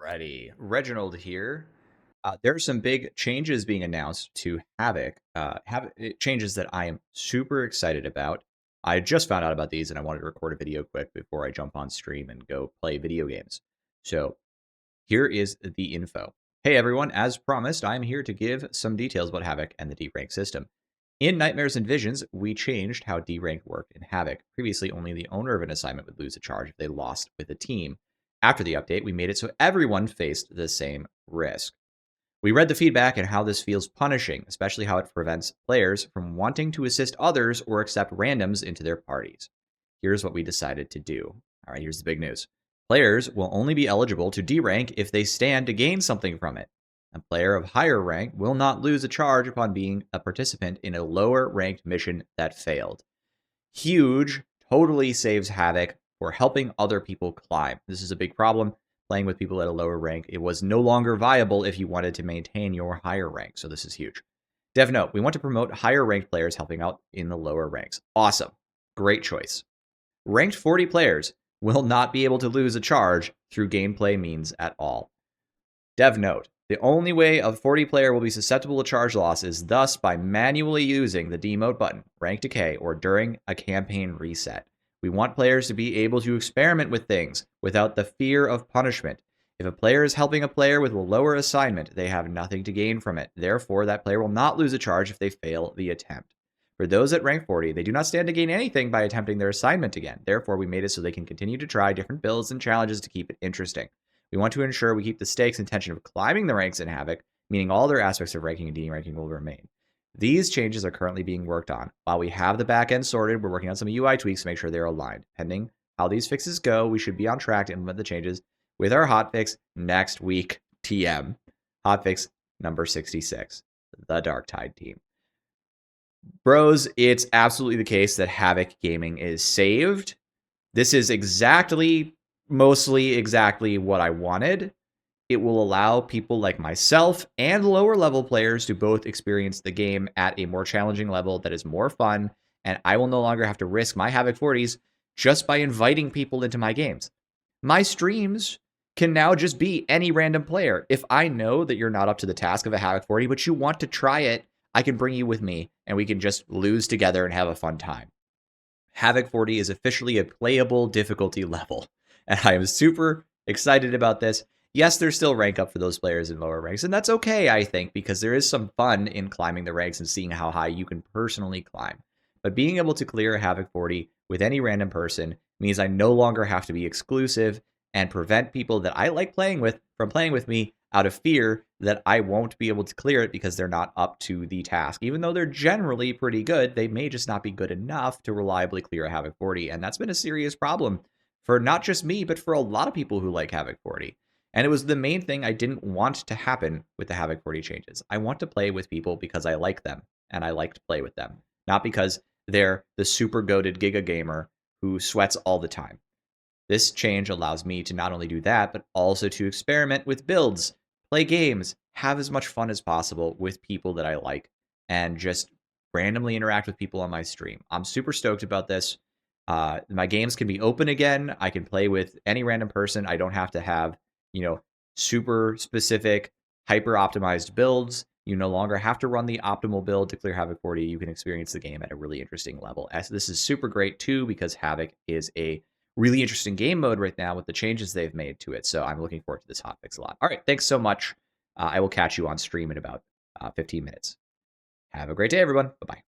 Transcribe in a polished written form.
Alrighty, Reginald here. There are some big changes being announced to Havoc. Changes that I am super excited about. I just found out about these and I wanted to record a video quick before I jump on stream and go play video games. So here is the info. Hey everyone, as promised, I'm here to give some details about Havoc and the D-Rank system. In Nightmares and Visions, we changed how D-Rank worked in Havoc. Previously, only the owner of an assignment would lose a charge if they lost with a team. After the update, we made it so everyone faced the same risk. We read the feedback and how this feels punishing, especially how it prevents players from wanting to assist others or accept randoms into their parties. Here's what we decided to do. All right, here's the big news. Players will only be eligible to D-rank if they stand to gain something from it. A player of higher rank will not lose a charge upon being a participant in a lower ranked mission that failed. Huge, totally saves Havoc for helping other people climb. This is a big problem. Playing with people at a lower rank, it was no longer viable if you wanted to maintain your higher rank. So this is huge. Dev note, we want to promote higher ranked players helping out in the lower ranks. Awesome. Great choice. Ranked 40 players will not be able to lose a charge through gameplay means at all. Dev note, the only way a 40 player will be susceptible to charge loss is thus by manually using the demote button, rank decay, or during a campaign reset. We want players to be able to experiment with things without the fear of punishment. If a player is helping a player with a lower assignment, they have nothing to gain from it. Therefore, that player will not lose a charge if they fail the attempt. For those at rank 40, they do not stand to gain anything by attempting their assignment again. Therefore, we made it so they can continue to try different builds and challenges to keep it interesting. We want to ensure we keep the stakes and tension of climbing the ranks in Havoc, meaning all other aspects of ranking and de-ranking will remain. These changes are currently being worked on. While we have the back end sorted, we're working on some UI tweaks to make sure they're aligned. Pending how these fixes go, we should be on track to implement the changes with our hotfix next week. TM. Hotfix number 66, the Darktide team. Bros, it's absolutely the case that Havoc Gaming is saved. This is mostly exactly what I wanted. It will allow people like myself and lower level players to both experience the game at a more challenging level that is more fun, and I will no longer have to risk my Havoc 40s just by inviting people into my games. My streams can now just be any random player. If I know that you're not up to the task of a Havoc 40, but you want to try it, I can bring you with me, and we can just lose together and have a fun time. Havoc 40 is officially a playable difficulty level, and I am super excited about this. Yes, there's still rank up for those players in lower ranks, and that's okay, I think, because there is some fun in climbing the ranks and seeing how high you can personally climb. But being able to clear a Havoc 40 with any random person means I no longer have to be exclusive and prevent people that I like playing with from playing with me out of fear that I won't be able to clear it because they're not up to the task. Even though they're generally pretty good, they may just not be good enough to reliably clear a Havoc 40, and that's been a serious problem for not just me, but for a lot of people who like Havoc 40. And it was the main thing I didn't want to happen with the Havoc 40 changes. I want to play with people because I like them, and I like to play with them, not because they're the super goated Giga gamer who sweats all the time. This change allows me to not only do that, but also to experiment with builds, play games, have as much fun as possible with people that I like, and just randomly interact with people on my stream. I'm super stoked about this. My games can be open again. I can play with any random person. I don't have to have, super specific, hyper optimized builds. You no longer have to run the optimal build to clear Havoc 40. You can experience the game at a really interesting level. This is super great too, because Havoc is a really interesting game mode right now with the changes they've made to it. So I'm looking forward to this hotfix a lot. All right, thanks so much. I will catch you on stream in about 15 minutes. Have a great day, everyone. Bye-bye.